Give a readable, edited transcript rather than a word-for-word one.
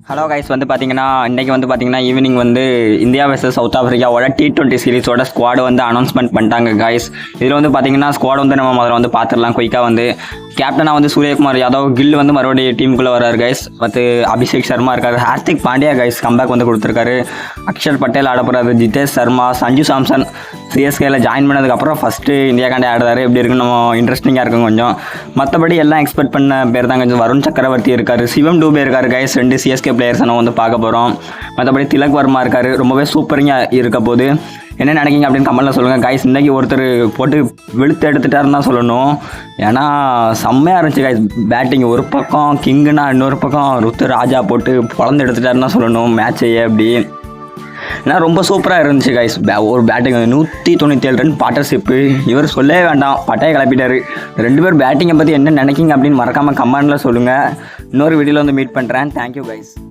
Hello guys வந்து பார்த்தீங்கன்னா இன்றைக்கி வந்து பார்த்தீங்கன்னா ஈவினிங் வந்து இந்தியா vs சவுத் ஆஃப்ரிக்காவோட T20 சீரிஸோட ஸ்குவாடு வந்து அனௌன்ஸ்மெண்ட் பண்ணிட்டாங்க கைஸ். இதில் வந்து பார்த்தீங்கன்னா ஸ்குவாட் வந்து நம்ம முதல்ல வந்து பார்த்துடலாம் குயிக்காக. வந்து கேப்டனாக வந்து சூரியகுமார் யாதவ், கில் வந்து மறுபடியும் டீமுக்குள்ளே வராரு கைஸ். பத்து அபிஷேக் சர்மா இருக்காரு, ஹார்திக் பாண்டியா கைஸ் கம்பேக் வந்து கொடுத்துருக்காரு, அக்ஷர் பட்டேல் ஆட போகிறாரு, ஜிதேஷ் சர்மா, சஞ்சு சாம்சன் சிஎஸ்கேல ஜாயின் பண்ணதுக்கப்புறம் ஃபஸ்ட்டு இந்தியாக்காண்டி ஆடுறாரு. எப்படி இருக்குன்னு நம்ம இன்ட்ரெஸ்டிங்காக இருக்கும் கொஞ்சம். மற்றபடி எல்லாம் எக்ஸ்பெக்ட் பண்ண பேர் தான். கொஞ்சம் வருண் சக்கரவர்த்தி இருக்கார், சிவம் டூபே இருக்கார் கைஸ், 2 சிஎஸ்கே பிளேயர்ஸ் நம்ம வந்து பார்க்க போகிறோம். மற்றபடி திலக் வர்மா இருக்கார், ரொம்பவே சூப்பரிங்காக இருக்க போது. என்ன நினைக்கிங்க அப்படின்னு கமெண்ட்டில் சொல்லுங்கள் கைஸ். இன்றைக்கி ஒருத்தர் போட்டு வெளுத்து எடுத்துட்டாருன்னு தான் சொல்லணும். ஏன்னா செம்மையாக இருந்துச்சு கைஸ் பேட்டிங். ஒரு பக்கம் கிங்குனா இன்னொரு பக்கம் ருத்து ராஜா போட்டு பொழந்து எடுத்துட்டாருன்னு தான் சொல்லணும் மேட்சையே. அப்படி ஏன்னா ரொம்ப சூப்பராக இருந்துச்சு கைஸ். ஒரு பேட்டிங் 197 ரன் பார்ட்னர்ஷிப்பு. இவர் சொல்லவே வேண்டாம், பட்டையை கிளப்பிட்டாரு. 2 பேர் பேட்டிங்கை பற்றி என்ன நினைக்கிங்க அப்படின்னு மறக்காமல் கமெண்டில் சொல்லுங்கள். இன்னொரு வீடியோவில் வந்து மீட் பண்ணுறேன். Thank you guys.